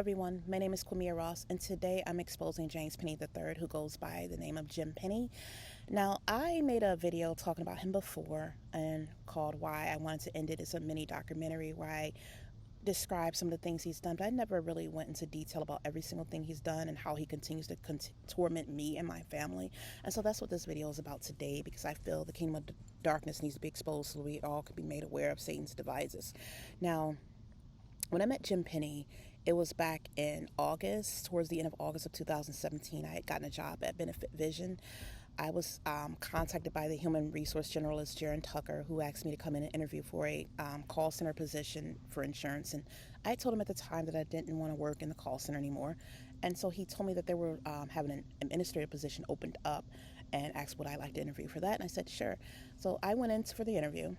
everyone. My name is Quamia Ross, and today I'm exposing James Penny III, who goes by the name of Jim Penny. Now, I made a video talking about him before and called Why I Wanted to End It. It's a mini documentary where I describe some of the things he's done, but I never really went into detail about every single thing he's done and how he continues to torment me and my family. And so that's what this video is about today, because I feel the kingdom of darkness needs to be exposed so we all can be made aware of Satan's devices. Now, when I met Jim Penny, it was back in August, towards the end of August of 2017. I had gotten a job at Benefit Vision. I was contacted by the human resource generalist, Jaron Tucker, who asked me to come in and interview for a call center position for insurance. And I told him at the time that I didn't want to work in the call center anymore. And so he told me that they were having an administrative position opened up and asked would I like to interview for that. And I said, sure. So I went in for the interview.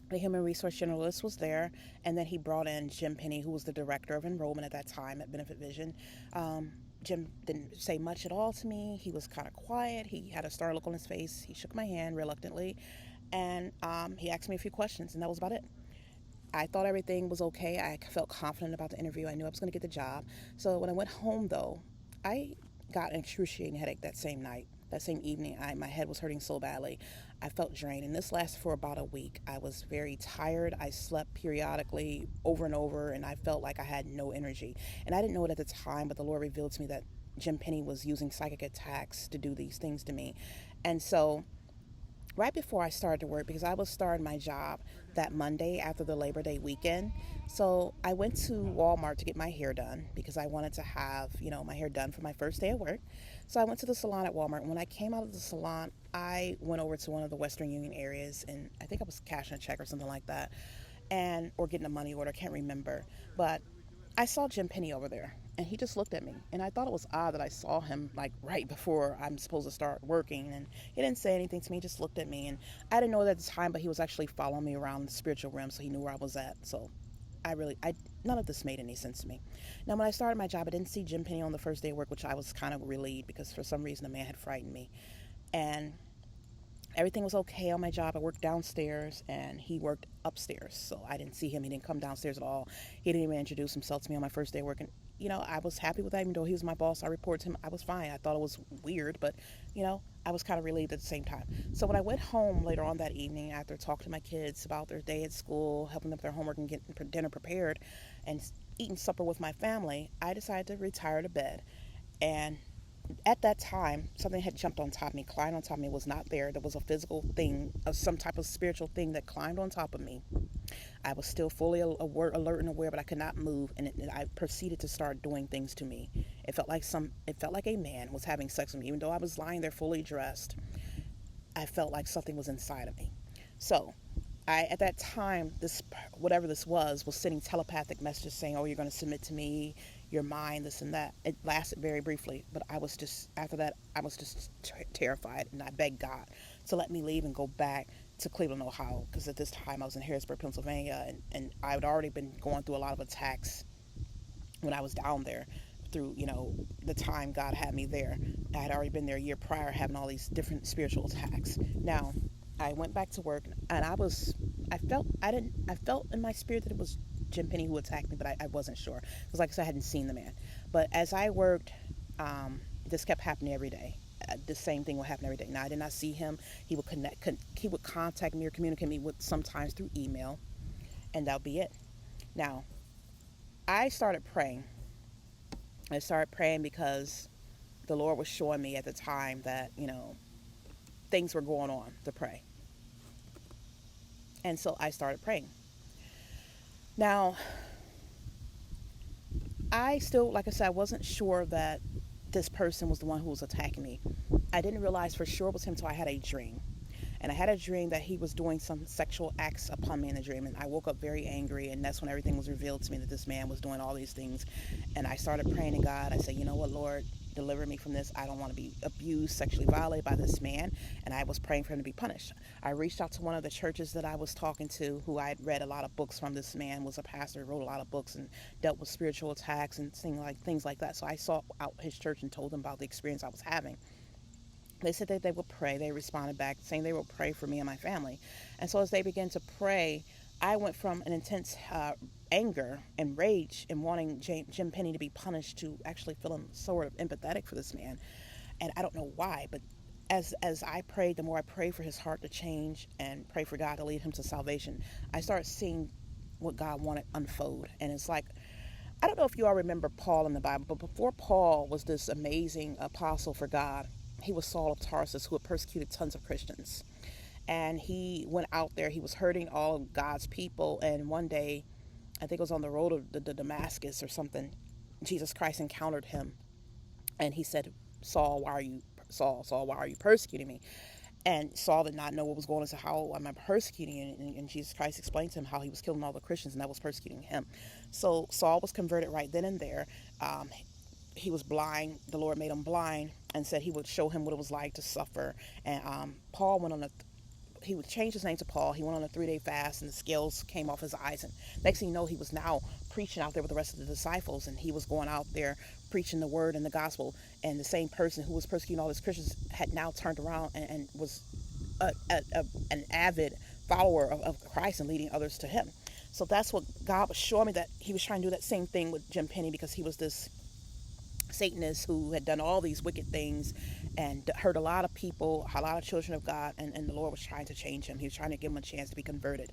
The human resource generalist was there, and then he brought in Jim Penny, who was the director of enrollment at that time at Benefit Vision. Jim didn't say much at all to me. He was kind of quiet. He had a startled look on his face. He shook my hand reluctantly, and he asked me a few questions, and that was about it. I thought everything was okay. I felt confident about the interview. I knew I was going to get the job. So when I went home, though, I got an excruciating headache that same night. That same evening, my head was hurting so badly. I felt drained, and this lasted for about a week. I was very tired. I slept periodically over and over, and I felt like I had no energy. And I didn't know it at the time, but the Lord revealed to me that Jim Penny was using psychic attacks to do these things to me. And so right before I started to work, because I was starting my job that Monday after the Labor Day weekend. So I went to Walmart to get my hair done because I wanted to have, my hair done for my first day at work. So I went to the salon at Walmart. When I came out of the salon, I went over to one of the Western Union areas, and I think I was cashing a check or something like that, or getting a money order, can't remember. But I saw Jim Penny over there, and he just looked at me, and I thought it was odd that I saw him like right before I'm supposed to start working, and he didn't say anything to me, he just looked at me, and I didn't know it at the time, but he was actually following me around the spiritual realm, so he knew where I was at. So none of this made any sense to me. Now, when I started my job, I didn't see Jim Penny on the first day of work, which I was kind of relieved, because for some reason the man had frightened me, and everything was okay on my job. I worked downstairs and he worked upstairs. So I didn't see him. He didn't come downstairs at all. He didn't even introduce himself to me on my first day working. I was happy with that. Even though he was my boss, I reported to him. I was fine. I thought it was weird, but, I was kind of relieved at the same time. So when I went home later on that evening, after talking to my kids about their day at school, helping them with their homework and getting dinner prepared and eating supper with my family, I decided to retire to bed. And at that time, something had jumped on top of me, climbed on top of me, was not there. There was a physical thing, some type of spiritual thing that climbed on top of me. I was still fully alert and aware, but I could not move, and I proceeded to start doing things to me. It felt like a man was having sex with me, even though I was lying there fully dressed. I felt like something was inside of me. So at that time, whatever this was sending telepathic messages saying, oh, you're going to submit to me, your mind, this and that. It lasted very briefly, but after that, I was just terrified, and I begged God to let me leave and go back to Cleveland, Ohio, because at this time I was in Harrisburg, Pennsylvania, and I had already been going through a lot of attacks when I was down there through, the time God had me there. I had already been there a year prior, having all these different spiritual attacks. Now, I went back to work, and I felt in my spirit that it was Jim Penny who attacked me, but I wasn't sure, because like I said, I hadn't seen the man. But as I worked, this kept happening every day. The same thing would happen every day. Now, I did not see him. He would he would contact me or communicate me with sometimes through email, and that would be it. Now, I started praying. Because the Lord was showing me at the time that, things were going on to pray. And so I started praying. Now, I still, like I said, I wasn't sure that this person was the one who was attacking me. I didn't realize for sure it was him until I had a dream. And I had a dream that he was doing some sexual acts upon me in the dream. And I woke up very angry, and that's when everything was revealed to me that this man was doing all these things. And I started praying to God. I said, you know what, Lord, deliver me from this. I don't want to be abused, sexually violated by this man. And I was praying for him to be punished. I reached out to one of the churches that I was talking to, who I had read a lot of books from. This man was a pastor, wrote a lot of books and dealt with spiritual attacks and things like that. So I sought out his church and told them about the experience I was having. They said that they would pray. They responded back saying they would pray for me and my family. And so as they began to pray, I went from an intense anger and rage and wanting Jim Penny to be punished to actually feeling sort of empathetic for this man. And I don't know why, but as I prayed, the more I prayed for his heart to change and pray for God to lead him to salvation, I started seeing what God wanted unfold. And it's like, I don't know if you all remember Paul in the Bible, but before Paul was this amazing apostle for God, he was Saul of Tarsus, who had persecuted tons of Christians. And he went out there, he was hurting all of God's people. And one day, I think it was on the road of the Damascus or something, Jesus Christ encountered him. And he said, Saul, why are you persecuting me? And Saul did not know what was going on. So how am I persecuting you? And Jesus Christ explained to him how he was killing all the Christians and that was persecuting him. So Saul was converted right then and there. He was blind. The Lord made him blind and said he would show him what it was like to suffer. And Paul went on he would change his name to Paul. He went on a 3-day fast and the scales came off his eyes. And next thing you know, he was now preaching out there with the rest of the disciples. And he was going out there preaching the word and the gospel. And the same person who was persecuting all these Christians had now turned around and was an avid follower of Christ and leading others to him. So that's what God was showing me, that he was trying to do that same thing with Jim Penny, because he was this Satanist who had done all these wicked things and hurt a lot of people, a lot of children of God, and the Lord was trying to change him. He was trying to give him a chance to be converted.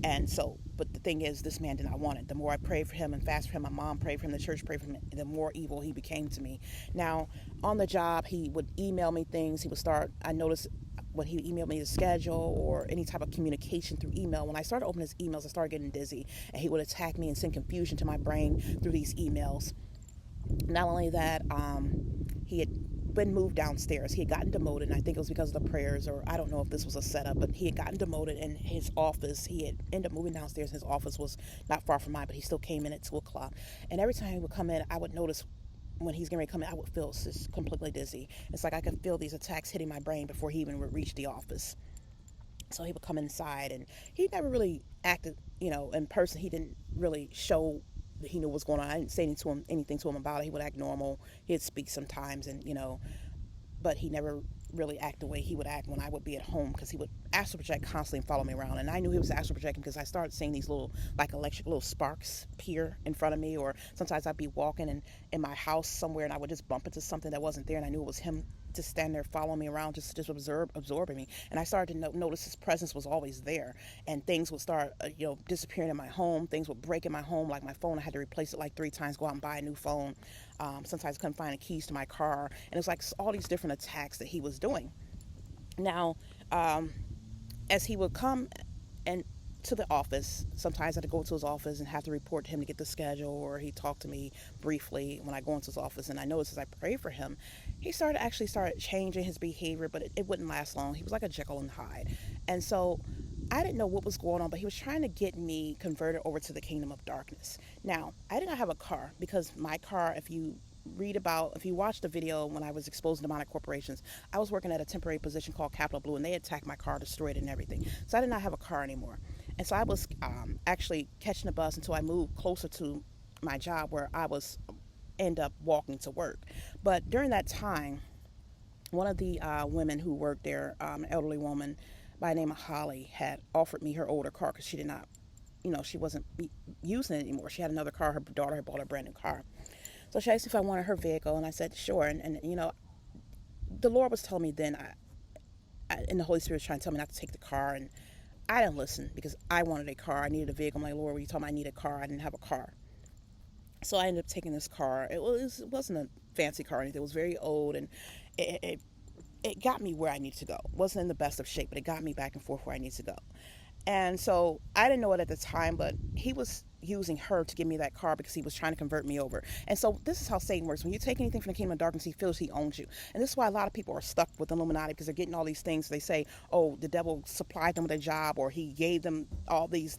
And so, but the thing is, this man did not want it. The more I prayed for him and fasted for him, my mom prayed for him, the church prayed for him, the more evil he became to me. Now, on the job, he would email me things. I noticed when he emailed me the schedule or any type of communication through email, when I started opening his emails, I started getting dizzy, and he would attack me and send confusion to my brain through these emails. Not only that, he had been moved downstairs. He had gotten demoted, and I think it was because of the prayers, or I don't know if this was a setup, but he had gotten demoted in his office. He had ended up moving downstairs, and his office was not far from mine, but he still came in at 2 o'clock. And every time he would come in, I would notice when he's getting ready to come in, I would feel just completely dizzy. It's like I could feel these attacks hitting my brain before he even would reach the office. So he would come inside, and he never really acted, in person. He didn't really show that he knew what was going on. I didn't say anything to him about it. He would act normal. He'd speak sometimes, and but he never really act the way he would act when I would be at home, because he would astral project constantly and follow me around. And I knew he was astral projecting because I started seeing these little, like, electric little sparks appear in front of me, or sometimes I'd be walking in my house somewhere and I would just bump into something that wasn't there, and I knew it was him just standing there following me around, just absorbing me. And I started to notice his presence was always there, and things would start disappearing in my home. Things would break in my home, like my phone. I had to replace it like 3 times, go out and buy a new phone. Sometimes I couldn't find the keys to my car, and it was like all these different attacks that he was doing. Now, as he would come and to the office, sometimes I had to go to his office and have to report to him to get the schedule, or he'd talk to me briefly when I go into his office. And I noticed as I prayed for him, he started changing his behavior, but it wouldn't last long. He was like a Jekyll and Hyde. And so I didn't know what was going on, but he was trying to get me converted over to the kingdom of darkness. Now, I did not have a car, because my car, if you watch the video when I was exposing demonic corporations, I was working at a temporary position called Capital Blue, and they attacked my car, destroyed it and everything. So I did not have a car anymore. And so I was actually catching a bus until I moved closer to my job, where I was end up walking to work. But during that time, one of the women who worked there, an elderly woman by the name of Holly, had offered me her older car, because she did not, she wasn't using it anymore. She had another car. Her daughter had bought a brand new car. So she asked if I wanted her vehicle, and I said sure. And the Lord was telling me then, and the Holy Spirit was trying to tell me not to take the car, and I didn't listen, because I wanted a car. I needed a vehicle. I'm like, Lord, when you told me I need a car, I didn't have a car. So I ended up taking this car. It wasn't a fancy car or anything. It was very old, and it got me where I needed to go. It wasn't in the best of shape, but it got me back and forth where I needed to go. And so I didn't know it at the time, but he was using her to give me that car because he was trying to convert me over. And so this is how Satan works. When you take anything from the kingdom of darkness, he feels he owns you. And this is why a lot of people are stuck with Illuminati, because they're getting all these things. They say, oh, the devil supplied them with a job, or he gave them all these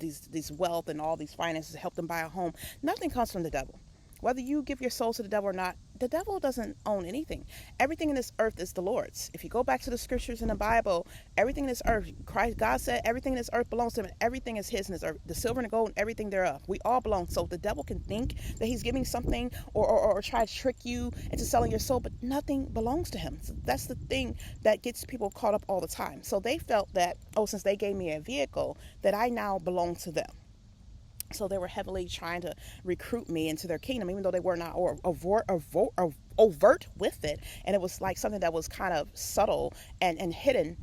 wealth and all these finances to help them buy a home. Nothing comes from the devil. Whether you give your soul to the devil or not, the devil doesn't own anything. Everything in this earth is the Lord's. If you go back to the scriptures in the Bible, everything in this earth, Christ, God said everything in this earth belongs to him, and everything is his in this earth. The silver and the gold and everything thereof. We all belong. So the devil can think that he's giving something or try to trick you into selling your soul, but nothing belongs to him. So that's the thing that gets people caught up all the time. So they felt that, oh, since they gave me a vehicle, that I now belong to them. So they were heavily trying to recruit me into their kingdom, even though they were not overt with it. And it was like something that was kind of subtle and hidden.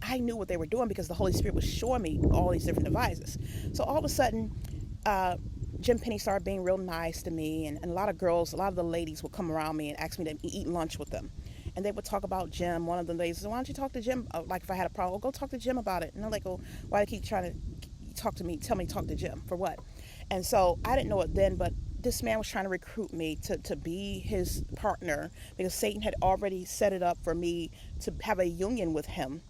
I knew what they were doing because the Holy Spirit was showing me all these different devices. So all of a sudden, Jim Penny started being real nice to me. And a lot of girls, a lot of the ladies would come around me and ask me to eat lunch with them. And they would talk about Jim. One of the ladies said, why don't you talk to Jim? Like if I had a problem, go talk to Jim about it. And I'm like, oh, why do you keep trying to talk to me, tell me to talk to Jim for what? And so I didn't know it then, but this man was trying to recruit me to be his partner because Satan had already set it up for me to have a union with him,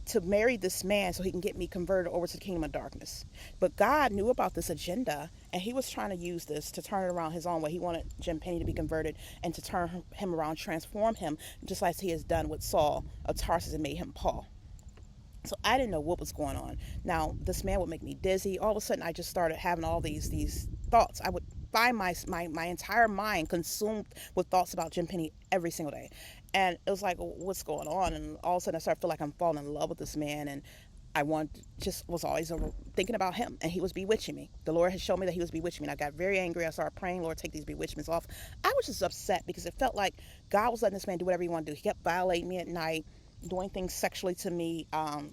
to marry this man so he can get me converted over to the kingdom of darkness. But God knew about this agenda, and he was trying to use this to turn it around his own way. He wanted Jim Penny to be converted and to turn him around, transform him, just like he has done with Saul of Tarsus and made him Paul. So I didn't know what was going on. Now, this man would make me dizzy. All of a sudden, I just started having all these thoughts. I would find my entire mind consumed with thoughts about Jim Penny every single day. And it was like, what's going on? And all of a sudden, I started to feel like I'm falling in love with this man. And was always thinking about him. And he was bewitching me. The Lord had shown me that he was bewitching me. And I got very angry. I started praying, Lord, take these bewitchments off. I was just upset because it felt like God was letting this man do whatever he wanted to do. He kept violating me at night, doing things sexually to me,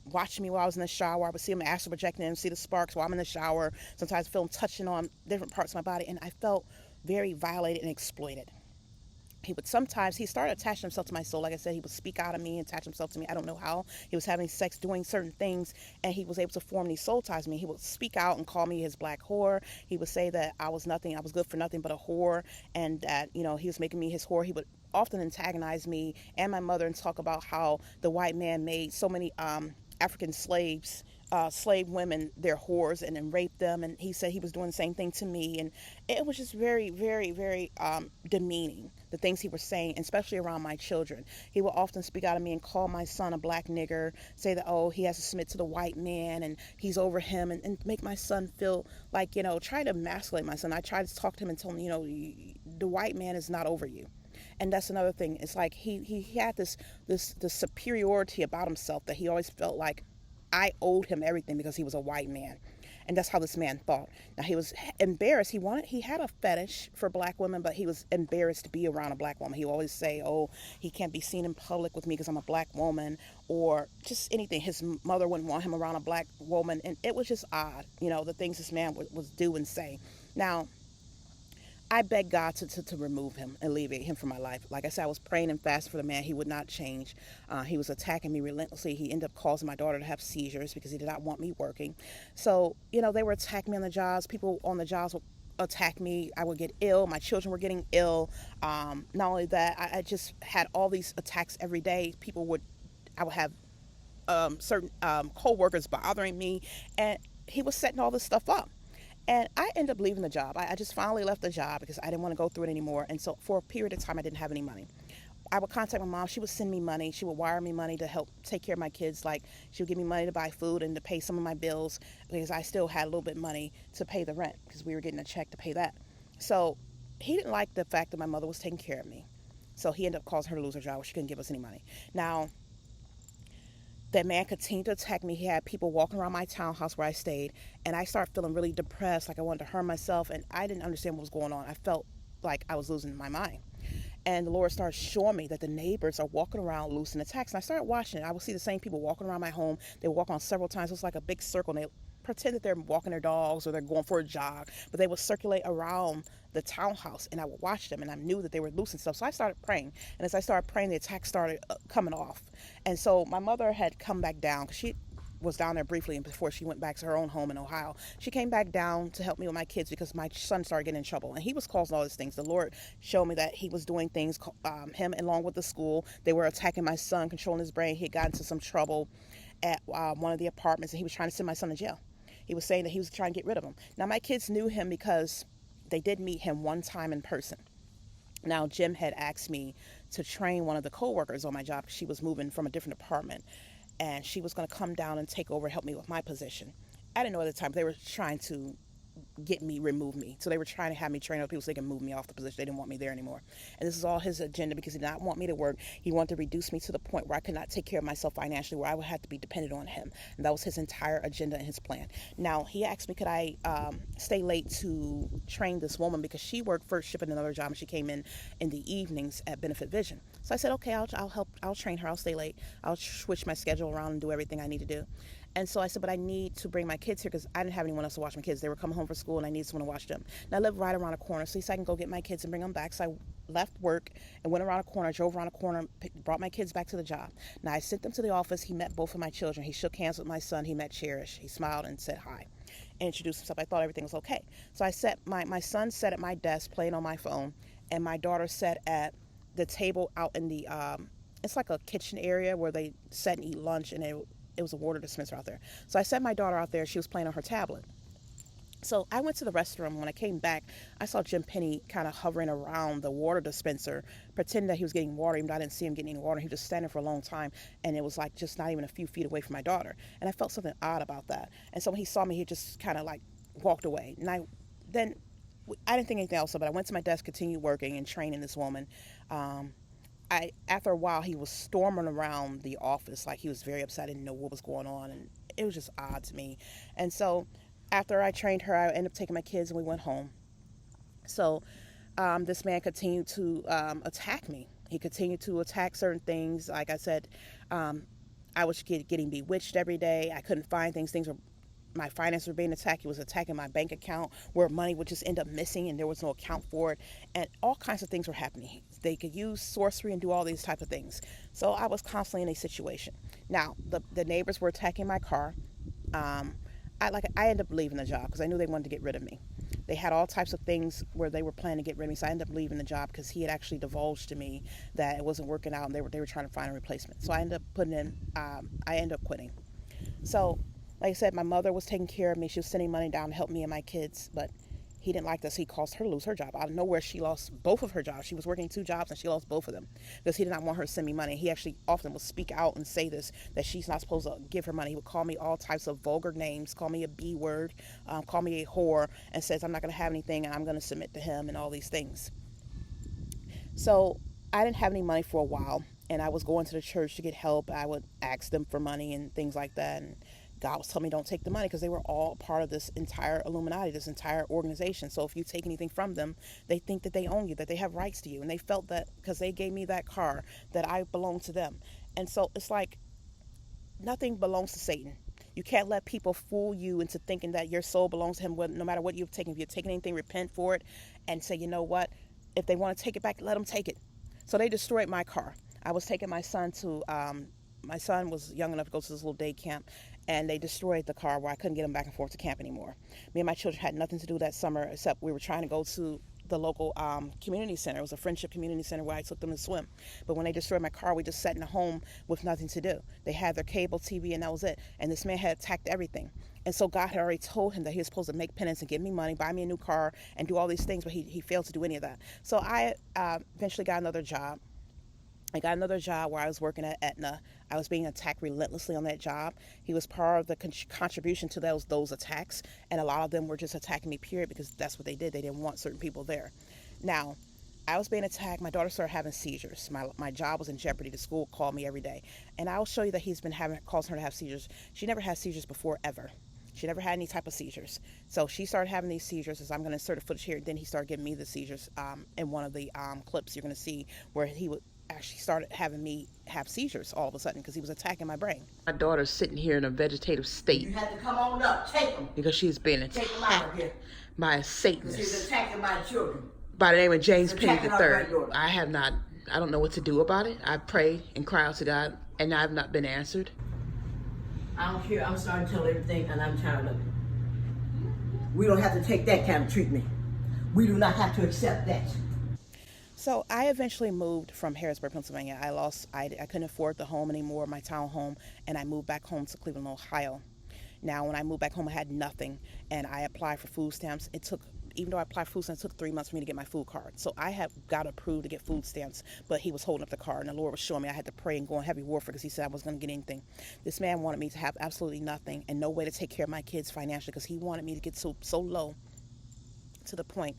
watching me while I was in the shower. I would see him astral projecting and see the sparks while I'm in the shower. Sometimes I feel him touching on different parts of my body, and I felt very violated and exploited. He started attaching himself to my soul. Like I said, he would speak out of me and attach himself to me. I don't know how. He was having sex, doing certain things, and he was able to form these soul ties with me. He would speak out and call me his black whore. He would say that I was good for nothing but a whore, and that, he was making me his whore. He would often antagonize me and my mother and talk about how the white man made so many African slaves, slave women, their whores, and then raped them. And he said he was doing the same thing to me. And it was just very, very, very demeaning, the things he was saying, especially around my children. He would often speak out of me and call my son a black nigger, say that, oh, he has to submit to the white man and he's over him, and make my son feel like, try to emasculate my son. I tried to talk to him and tell him, the white man is not over you. And that's another thing. It's like he had this superiority about himself that he always felt like I owed him everything because he was a white man. And that's how this man thought. Now, he was embarrassed. He had a fetish for black women, but he was embarrassed to be around a black woman. He would always say, oh, he can't be seen in public with me because I'm a black woman, or just anything. His mother wouldn't want him around a black woman. And it was just odd, the things this man would do and say. Now, I begged God to remove him, alleviate him from my life. Like I said, I was praying and fasting for the man. He would not change. He was attacking me relentlessly. He ended up causing my daughter to have seizures because he did not want me working. So, they were attacking me on the jobs. People on the jobs would attack me. I would get ill. My children were getting ill. Not only that, I just had all these attacks every day. I would have certain co-workers bothering me, and he was setting all this stuff up. And I ended up leaving the job. I just finally left the job because I didn't want to go through it anymore. And so for a period of time, I didn't have any money. I would contact my mom. She would send me money. She would wire me money to help take care of my kids. Like, she would give me money to buy food and to pay some of my bills because I still had a little bit of money to pay the rent because we were getting a check to pay that. So he didn't like the fact that my mother was taking care of me. So he ended up causing her to lose her job where she couldn't give us any money. Now, that man continued to attack me. He had people walking around my townhouse where I stayed, and I started feeling really depressed, like I wanted to hurt myself, and I didn't understand what was going on. I felt like I was losing my mind. And the Lord started showing me that the neighbors are walking around loose in attacks. And I started watching it. I would see the same people walking around my home. They would walk on several times. It was like a big circle, and they pretend that they're walking their dogs or they're going for a jog, but they would circulate around the townhouse, and I would watch them, and I knew that they were loose and stuff. So I started praying, and as I started praying, the attacks started coming off. And so my mother had come back down because she was down there briefly, and before she went back to her own home in Ohio, she came back down to help me with my kids because my son started getting in trouble, and he was causing all these things. The Lord showed me that he was doing things, him along with the school, they were attacking my son, controlling his brain. He had gotten into some trouble at one of the apartments, and he was trying to send my son to jail. He was saying that he was trying to get rid of him. Now, my kids knew him because they did meet him one time in person. Now, Jim had asked me to train one of the coworkers on my job. She was moving from a different department, and she was going to come down and take over and help me with my position. I didn't know at the time they were trying to remove me. So they were trying to have me train other people so they can move me off the position. They didn't want me there anymore. And this is all his agenda because he did not want me to work. He wanted to reduce me to the point where I could not take care of myself financially, where I would have to be dependent on him. And that was his entire agenda and his plan. Now, he asked me, could I stay late to train this woman because she worked first shift at another job and she came in the evenings at Benefit Vision. So I said, okay, I'll help. I'll train her. I'll stay late. I'll switch my schedule around and do everything I need to do. And so I said, but I need to bring my kids here because I didn't have anyone else to watch my kids. They were coming home from school and I needed someone to watch them. And I live right around a corner, so I can go get my kids and bring them back. So I left work and went around a corner, drove around a corner, brought my kids back to the job. Now I sent them to the office. He met both of my children. He shook hands with my son. He met Cherish. He smiled and said hi and introduced himself. I thought everything was okay. So I sat, my son sat at my desk playing on my phone, and my daughter sat at the table out in the, it's like a kitchen area where they sat and eat lunch, and it was a water dispenser out there. So I set my daughter out there. She was playing on her tablet. So I went to the restroom. When I came back, I saw Jim Penny kind of hovering around the water dispenser, pretending that he was getting water, even though I didn't see him getting any water. He was just standing for a long time, and it was like just not even a few feet away from my daughter. And I felt something odd about that. And so when he saw me, he just kind of like walked away. And I didn't think anything else of it. I went to my desk, continued working and training this woman. After a while, he was storming around the office like he was very upset. I didn't know what was going on, and it was just odd to me. And so after I trained her, I ended up taking my kids and we went home. So this man continued to attack me. He continued to attack certain things. Like I said, I was getting bewitched every day. I couldn't find things. My finances were being attacked. He was attacking my bank account where money would just end up missing and there was no account for it. And all kinds of things were happening. They could use sorcery and do all these type of things. So I was constantly in a situation. Now, the neighbors were attacking my car. I ended up leaving the job because I knew they wanted to get rid of me. They had all types of things where they were planning to get rid of me. So I ended up leaving the job because he had actually divulged to me that it wasn't working out and they were trying to find a replacement. So I ended up quitting. So like I said, my mother was taking care of me. She was sending money down to help me and my kids, but he didn't like this. He caused her to lose her job. Out of nowhere, she lost both of her jobs. She was working 2 jobs and she lost both of them because he did not want her to send me money. He actually often would speak out and say this, that she's not supposed to give her money. He would call me all types of vulgar names, call me a B word, call me a whore, and says I'm not going to have anything and I'm going to submit to him and all these things. So I didn't have any money for a while, and I was going to the church to get help. I would ask them for money and things like that, and God was telling me don't take the money because they were all part of this entire Illuminati, this entire organization. So if you take anything from them, they think that they own you, that they have rights to you. And they felt that because they gave me that car, that I belong to them. And so it's like nothing belongs to Satan. You can't let people fool you into thinking that your soul belongs to him, no matter what you've taken. If you've taken anything, repent for it and say, you know what? If they want to take it back, let them take it. So they destroyed my car. I was taking my son to... my son was young enough to go to this little day camp, and they destroyed the car where I couldn't get him back and forth to camp anymore. Me and my children had nothing to do that summer except we were trying to go to the local community center. It was a friendship community center where I took them to swim. But when they destroyed my car, we just sat in a home with nothing to do. They had their cable TV and that was it. And this man had attacked everything. And so God had already told him that he was supposed to make penance and give me money, buy me a new car, and do all these things, but he failed to do any of that. So I eventually got another job. I got another job where I was working at Aetna. I was being attacked relentlessly on that job. He was part of the contribution to those attacks, and a lot of them were just attacking me, period, because that's what they did. They didn't want certain people there. Now, I was being attacked. My daughter started having seizures. My job was in jeopardy. The school called me every day. And I'll show you that he's been causing her to have seizures. She never had seizures before, ever. She never had any type of seizures. So she started having these seizures, as I'm going to insert a footage here. Then he started giving me the seizures in one of the clips you're going to see where he would actually started having me have seizures all of a sudden because he was attacking my brain. My daughter's sitting here in a vegetative state. You had to come on up, take him. Because she's being Take him out of here. by a Satanist. He's attacking my children. By the name of James Penny Attacking the our Third. granddaughter. I don't know what to do about it. I pray and cry out to God, and I have not been answered. I don't care. I'm starting to tell everything, and I'm tired of it. We don't have to take that kind of treatment. We do not have to accept that. So I eventually moved from Harrisburg, Pennsylvania. I couldn't afford the home anymore, my town home, and I moved back home to Cleveland, Ohio. Now, when I moved back home, I had nothing, and I applied for food stamps. It took even though I applied for food stamps, it took 3 months for me to get my food card. So I had got approved to get food stamps, but he was holding up the card, and the Lord was showing me I had to pray and go on heavy warfare because he said I wasn't going to get anything. This man wanted me to have absolutely nothing and no way to take care of my kids financially because he wanted me to get so low to the point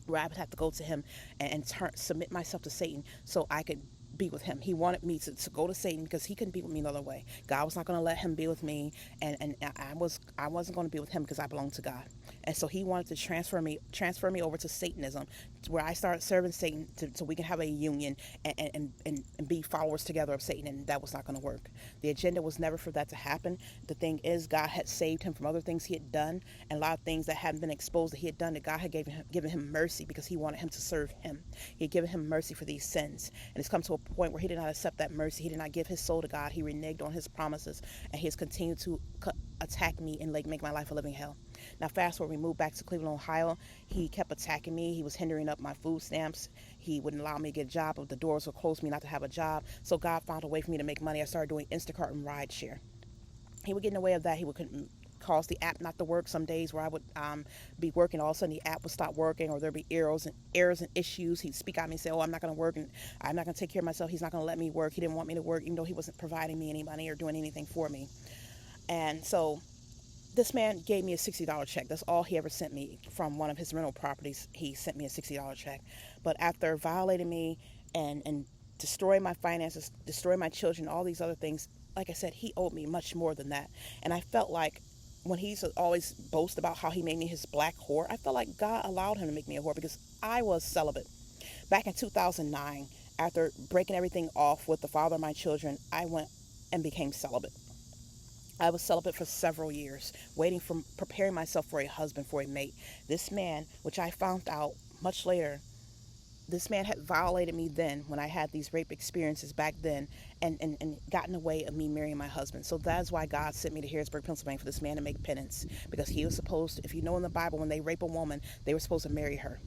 where I would have to go to him and submit myself to Satan so I could be with him. He wanted me to go to Satan because he couldn't be with me no other way. God was not going to let him be with me, and I wasn't going to be with him because I belonged to God. And so he wanted to transfer me over to Satanism, where I started serving Satan so we can have a union and be followers together of Satan, and that was not going to work. The agenda was never for that to happen. The thing is, God had saved him from other things he had done, and a lot of things that hadn't been exposed that he had done, that God had given him mercy because he wanted him to serve him. He had given him mercy for these sins, and it's come to a point where he did not accept that mercy. He did not give his soul to God. He reneged on his promises, and he has continued to attack me and make my life a living hell. Now, fast forward, we moved back to Cleveland, Ohio. He kept attacking me. He was hindering up my food stamps. He wouldn't allow me to get a job. The doors were closed for me not to have a job. So God found a way for me to make money. I started doing Instacart and rideshare. He would get in the way of that. He would cause the app not to work some days where I would be working. All of a sudden the app would stop working, or there'd be errors and issues. He'd speak at me and say, oh, I'm not going to work, and I'm not going to take care of myself. He's not going to let me work. He didn't want me to work, even though he wasn't providing me any money or doing anything for me. And so this man gave me a $60 check. That's all he ever sent me from one of his rental properties. He sent me a $60 check. But after violating me and destroying my finances, destroying my children, all these other things, like I said, he owed me much more than that. And I felt like when he used to always boast about how he made me his black whore, I felt like God allowed him to make me a whore because I was celibate. Back in 2009, after breaking everything off with the father of my children, I went and became celibate. I was celibate for several years, preparing myself for a husband, for a mate. This man, which I found out much later, this man had violated me then when I had these rape experiences back then and gotten away of me marrying my husband. So that's why God sent me to Harrisburg, Pennsylvania for this man to make penance. Because he was supposed to, if you know in the Bible, when they rape a woman, they were supposed to marry her.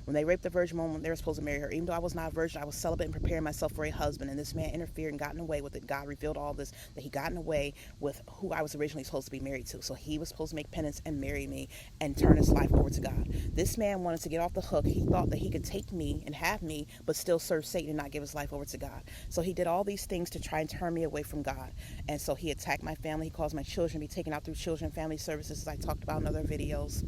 When they raped the virgin woman, they were supposed to marry her. Even though I was not a virgin, I was celibate and preparing myself for a husband. And this man interfered and gotten away with it. God revealed all this, that he gotten away with who I was originally supposed to be married to. So he was supposed to make penance and marry me and turn his life over to God. This man wanted to get off the hook. He thought that he could take me and have me, but still serve Satan and not give his life over to God. So he did all these things to try and turn me away from God. And so he attacked my family. He caused my children to be taken out through children and family services, as I talked about in other videos.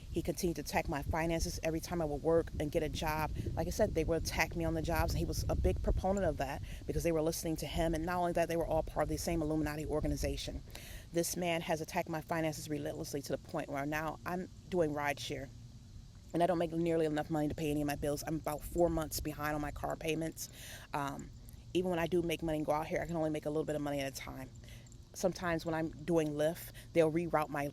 He continued to attack my finances every time I would work and get a job. Like I said, they would attack me on the jobs, and he was a big proponent of that because they were listening to him. And not only that, they were all part of the same Illuminati organization. This man has attacked my finances relentlessly to the point where now I'm doing rideshare. And I don't make nearly enough money to pay any of my bills. I'm about 4 months behind on my car payments. Even when I do make money and go out here, I can only make a little bit of money at a time. Sometimes when I'm doing Lyft, they'll reroute my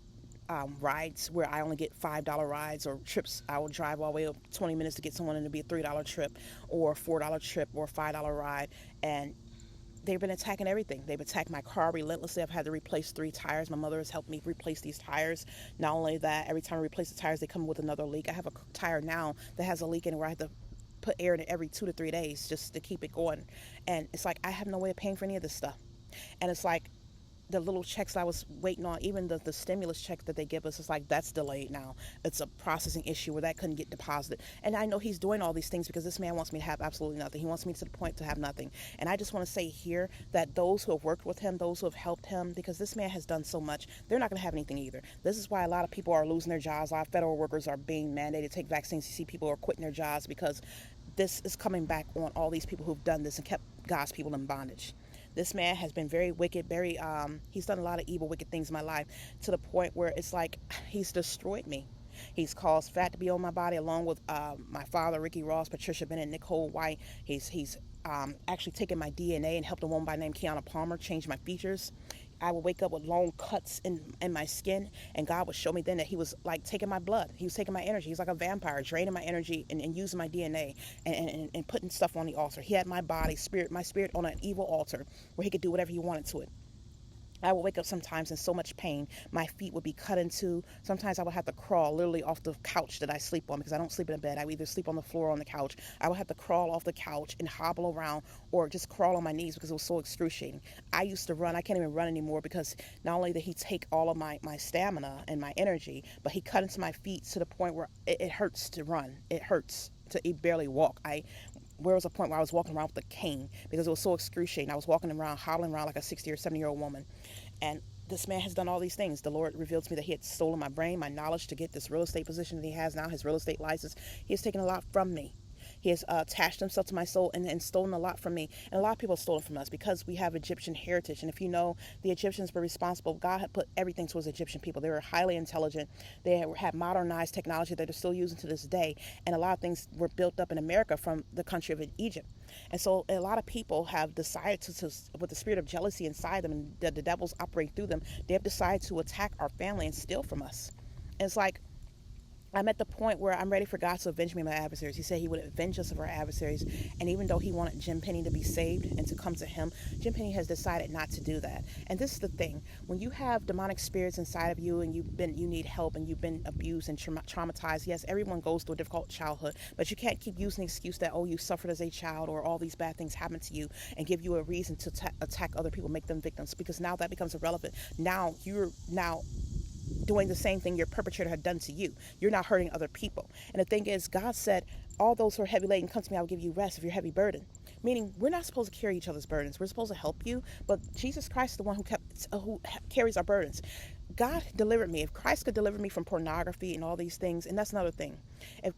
rides where I only get $5 rides, or trips I will drive all the way up 20 minutes to get someone, and it'll be a $3 trip or a $4 trip or a $5 ride. And they've been attacking everything. They've attacked my car relentlessly. I've had to replace 3 tires. My mother has helped me replace these tires. Not only that, every time I replace the tires, they come with another leak. I have a tire now that has a leak in it where I have to put air in it every 2 to 3 days just to keep it going. And it's like I have no way of paying for any of this stuff. And it's like the little checks I was waiting on, even the stimulus check that they give us, it's like that's delayed now. It's a processing issue where that couldn't get deposited. And I know he's doing all these things because this man wants me to have absolutely nothing. He wants me to the point to have nothing. And I just want to say here that those who have worked with him, those who have helped him, because this man has done so much, they're not going to have anything either. This is why a lot of people are losing their jobs. A lot of federal workers are being mandated to take vaccines. You see people are quitting their jobs because this is coming back on all these people who've done this and kept God's people in bondage. This man has been very wicked, he's done a lot of evil, wicked things in my life to the point where it's like he's destroyed me. He's caused fat to be on my body along with my father, Ricky Ross, Patricia Bennett, Nicole White. He's actually taken my DNA and helped a woman by the name Kiana Palmer change my features. I would wake up with long cuts in my skin, and God would show me then that he was like taking my blood. He was taking my energy. He's like a vampire, draining my energy and using my DNA and putting stuff on the altar. He had my body, my spirit on an evil altar where he could do whatever he wanted to it. I would wake up sometimes in so much pain. My feet would be cut into. Sometimes I would have to crawl literally off the couch that I sleep on because I don't sleep in a bed. I would either sleep on the floor or on the couch. I would have to crawl off the couch and hobble around or just crawl on my knees because it was so excruciating. I used to run. I can't even run anymore because not only did he take all of my stamina and my energy, but he cut into my feet to the point where it hurts to run. It hurts to barely walk. There was a point where I was walking around with a cane because it was so excruciating. I was walking around, hobbling around like a 60 or 70-year-old woman. And this man has done all these things. The Lord revealed to me that he had stolen my brain, my knowledge to get this real estate position that he has now, his real estate license. He has taken a lot from me. He has attached himself to my soul and stolen a lot from me. And a lot of people have stolen from us because we have Egyptian heritage. And if you know, the Egyptians were responsible. God had put everything towards Egyptian people. They were highly intelligent. They had modernized technology that they're still using to this day. And a lot of things were built up in America from the country of Egypt. And so a lot of people have decided to with the spirit of jealousy inside them and the devil's operating through them, they have decided to attack our family and steal from us. And it's like, I'm at the point where I'm ready for God to avenge me of my adversaries. He said he would avenge us of our adversaries. And even though he wanted Jim Penny to be saved and to come to him, Jim Penny has decided not to do that. And this is the thing. When you have demonic spirits inside of you and you need help and you've been abused and traumatized, yes, everyone goes through a difficult childhood, but you can't keep using the excuse that, oh, you suffered as a child or all these bad things happened to you and give you a reason to attack other people, make them victims, because now that becomes irrelevant. Now you're doing the same thing your perpetrator had done to you. You're not hurting other people. And the thing is, God said, all those who are heavy laden, come to me, I will give you rest of your heavy burden. Meaning, we're not supposed to carry each other's burdens. We're supposed to help you, but Jesus Christ is the one who carries our burdens. God delivered me. If Christ could deliver me from pornography and all these things, and that's another thing. If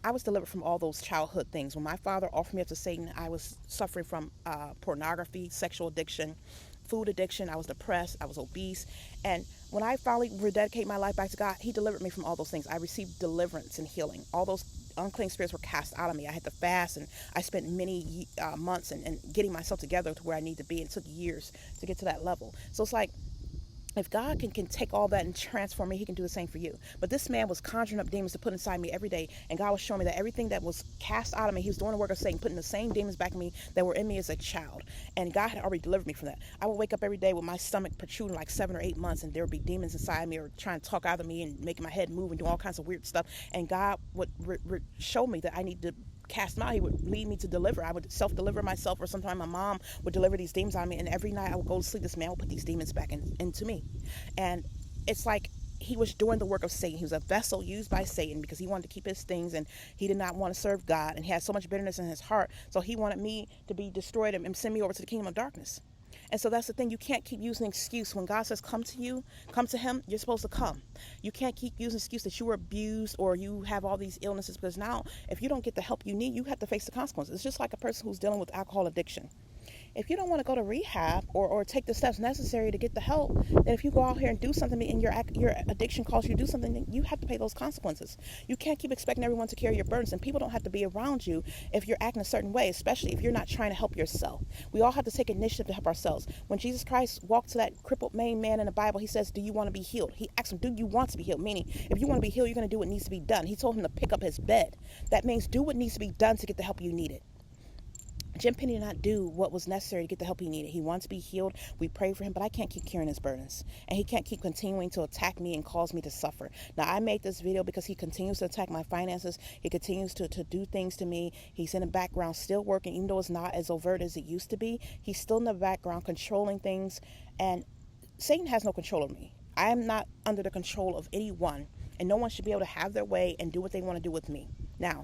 I was delivered from all those childhood things. When my father offered me up to Satan, I was suffering from pornography, sexual addiction, food addiction. I was depressed. I was obese. And when I finally rededicated my life back to God, he delivered me from all those things. I received deliverance and healing. All those unclean spirits were cast out of me. I had to fast, and I spent many months and getting myself together to where I need to be. It took years to get to that level. So it's like, if God can take all that and transform me, he can do the same for you. But this man was conjuring up demons to put inside me every day. And God was showing me that everything that was cast out of me, he was doing the work of Satan, putting the same demons back in me that were in me as a child. And God had already delivered me from that. I would wake up every day with my stomach protruding like 7 or 8 months, and there would be demons inside me or trying to talk out of me and making my head move and doing all kinds of weird stuff. And God would show me that I need to cast them out. He would lead me to deliver. I would self-deliver myself, or sometimes my mom would deliver these demons on me, and every night I would go to sleep, this man would put these demons back into me. And it's like he was doing the work of Satan. He was a vessel used by Satan because he wanted to keep his things, and he did not want to serve God, and he had so much bitterness in his heart, so he wanted me to be destroyed and send me over to the kingdom of darkness. And so that's the thing. You can't keep using an excuse. When God says come to you, come to him, you're supposed to come. You can't keep using an excuse that you were abused or you have all these illnesses, because now if you don't get the help you need, you have to face the consequences. It's just like a person who's dealing with alcohol addiction. If you don't want to go to rehab or take the steps necessary to get the help, then if you go out here and do something and your addiction calls you to do something, then you have to pay those consequences. You can't keep expecting everyone to carry your burdens, and people don't have to be around you if you're acting a certain way, especially if you're not trying to help yourself. We all have to take initiative to help ourselves. When Jesus Christ walked to that crippled man in the Bible, he says, do you want to be healed? He asked him, do you want to be healed? Meaning, if you want to be healed, you're going to do what needs to be done. He told him to pick up his bed. That means do what needs to be done to get the help you needed. Jim Penny did not do what was necessary to get the help he needed. He wants to be healed. We pray for him, but I can't keep carrying his burdens. And he can't keep continuing to attack me and cause me to suffer. Now, I made this video because he continues to attack my finances. He continues to do things to me. He's in the background still working, even though it's not as overt as it used to be. He's still in the background controlling things. And Satan has no control of me. I am not under the control of anyone. And no one should be able to have their way and do what they want to do with me. Now,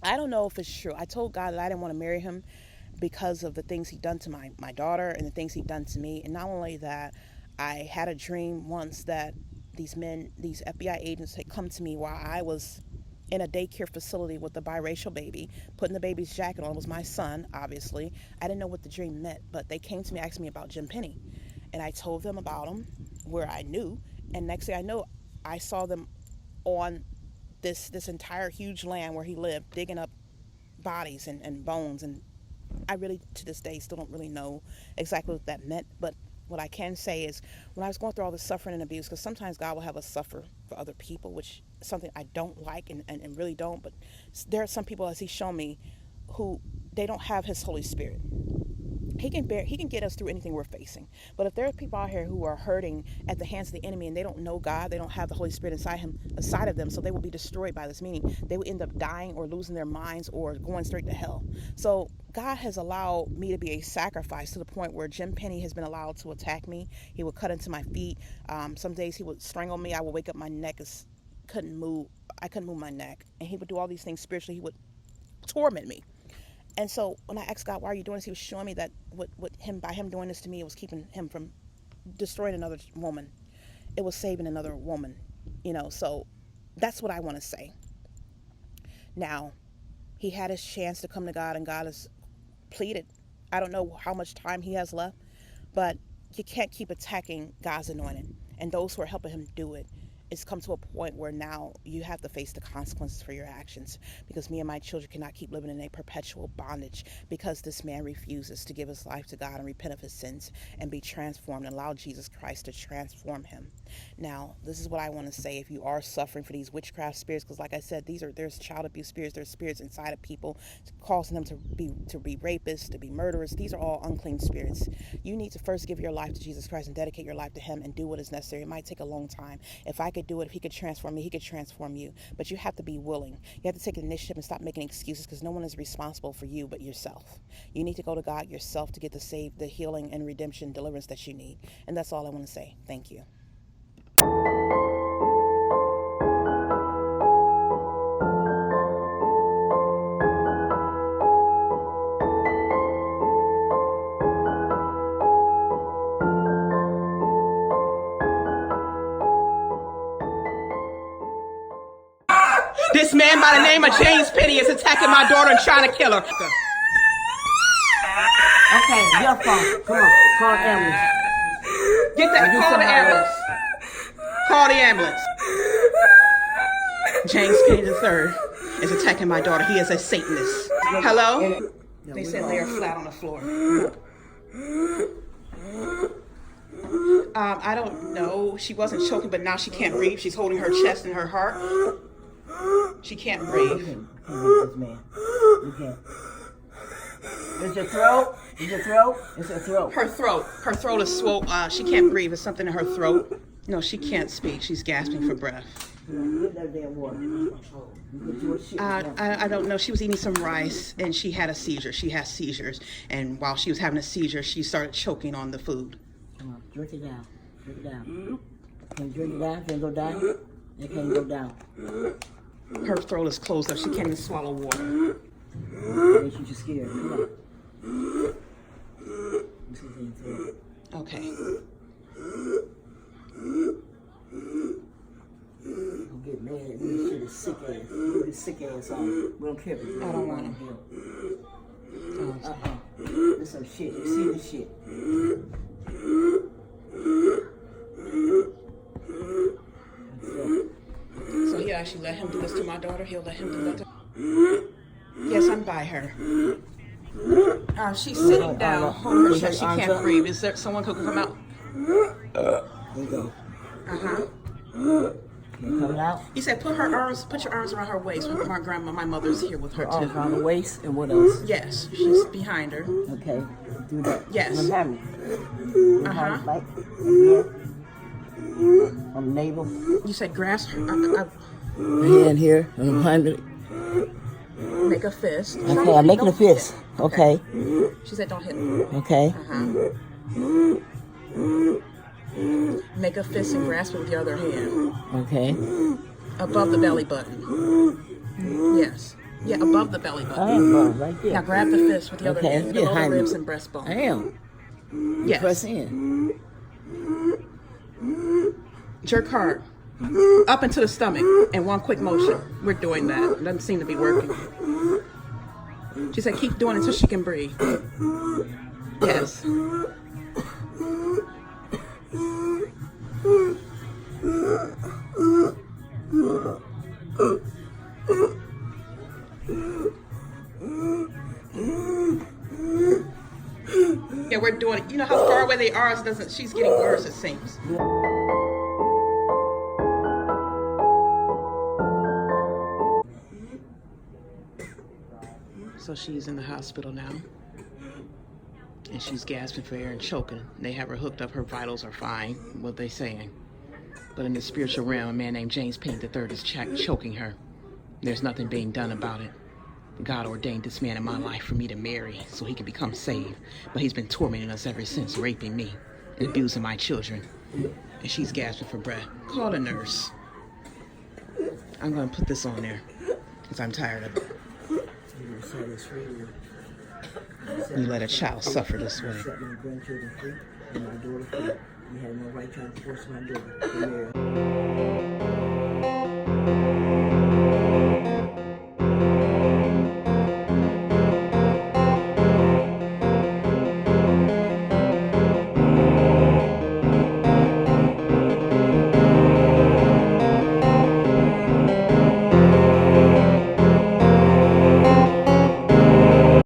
I don't know if it's true. I told God that I didn't want to marry him because of the things he'd done to my daughter and the things he'd done to me. And not only that, I had a dream once that these FBI agents had come to me while I was in a daycare facility with a biracial baby, putting the baby's jacket on. It was my son, obviously. I didn't know what the dream meant, but they came to me, asking me about Jim Penny. And I told them about him, where I knew. And next thing I know, I saw them on this entire huge land where he lived, digging up bodies and bones. And I really, to this day, still don't really know exactly what that meant. But what I can say is, when I was going through all this suffering and abuse, because sometimes God will have us suffer for other people, which is something I don't like and really don't. But there are some people, as he's shown me, who they don't have his Holy Spirit. He can get us through anything we're facing. But if there are people out here who are hurting at the hands of the enemy and they don't know God, they don't have the Holy Spirit inside of them, so they will be destroyed by this. Meaning they will end up dying or losing their minds or going straight to hell. So God has allowed me to be a sacrifice to the point where Jim Penny has been allowed to attack me. He would cut into my feet. Some days he would strangle me. I would wake up, my neck couldn't move. I couldn't move my neck, and he would do all these things spiritually. He would torment me. And so when I asked God, why are you doing this? He was showing me that by him doing this to me, it was keeping him from destroying another woman. It was saving another woman, so that's what I want to say. Now, he had his chance to come to God, and God has pleaded. I don't know how much time he has left, but you can't keep attacking God's anointed and those who are helping him do it. It's come to a point where now you have to face the consequences for your actions, because me and my children cannot keep living in a perpetual bondage because this man refuses to give his life to God and repent of his sins and be transformed and allow Jesus Christ to transform him. Now, this is what I want to say. If you are suffering for these witchcraft spirits, because like I said, there's child abuse spirits, there's spirits inside of people causing them to be rapists, to be murderers. These are all unclean spirits. You need to first give your life to Jesus Christ and dedicate your life to him and do what is necessary. It might take a long time. If I could do it, if he could transform me, he could transform you. But you have to be willing. You have to take initiative and stop making excuses, because no one is responsible for you but yourself. You need to go to God yourself to get the healing and redemption, deliverance that you need. And that's all I want to say. Thank you. This man by the name of James Penny is attacking my daughter and trying to kill her. Okay, your phone. Come on, call the ambulance. Get that. Call the ambulance. Call the ambulance. James Penny III is attacking my daughter. He is a Satanist. Hello? They said lay her flat on the floor. I don't know. She wasn't choking, but now she can't breathe. She's holding her chest and her heart. She can't breathe. You can't this man. You can't. Is your throat? Is your throat? It's her throat. Her throat. Her throat is swollen. She can't breathe. There's something in her throat. No, she can't speak. She's gasping for breath. Get that damn water. I don't know. She was eating some rice and she had a seizure. She has seizures. And while she was having a seizure, she started choking on the food. Come on, drink it down. Drink it down. Can you drink it down? Can you go down? It can't go down. Her throat is closed up. She can't even swallow water. Makes you just scared. Come on. Okay. Don't get mad at me. Shit is sick ass. Put this sick ass on. We don't care if it's I don't want to. This some shit. You see this shit. So he'll actually let him do this to my daughter? He'll let him do that to her? Yes, I'm by her. She's sitting down, holding her chest. She can't breathe. Is there someone who can come out? There you go. Coming out? He said, put your arms around her waist. My mother's here with her Arms too. around the waist, and what else? Yes, she's behind her. Okay, do that. Yes. Like, on the navel. You said grasp her. Hand here, and behind it. Make a fist. Okay, I'm making a fist. Okay. She said, don't hit me. Okay. Make a fist and grasp it with your other hand. Okay. Above the belly button. Yes. Yeah, above the belly button. I am above, right there. Now grab the fist with the other Okay, hand. Below the behind me. ribs and breastbone. I am. Yes. Press in. Jerk hard. Up into the stomach in one quick motion. We're doing that. It doesn't seem to be working. She said keep doing it until she can breathe. Yes. Yeah, we're doing it. You know how far away they are? She's getting worse, it seems. So she's in the hospital now. And and she's gasping for air and choking. They have her hooked up. Her vitals are fine, what they saying. But in the spiritual realm, a man named James Penny III is choking her. There's nothing being done about it. God ordained this man in my life for me to marry so he can become saved. But he's been tormenting us ever since, raping me and abusing my children. And she's gasping for breath. Call the nurse. I'm going to put this on there because I'm tired of it. You let a child suffer this way. Set my grandchildren free and my daughter free. You have no right to force my daughter to marry.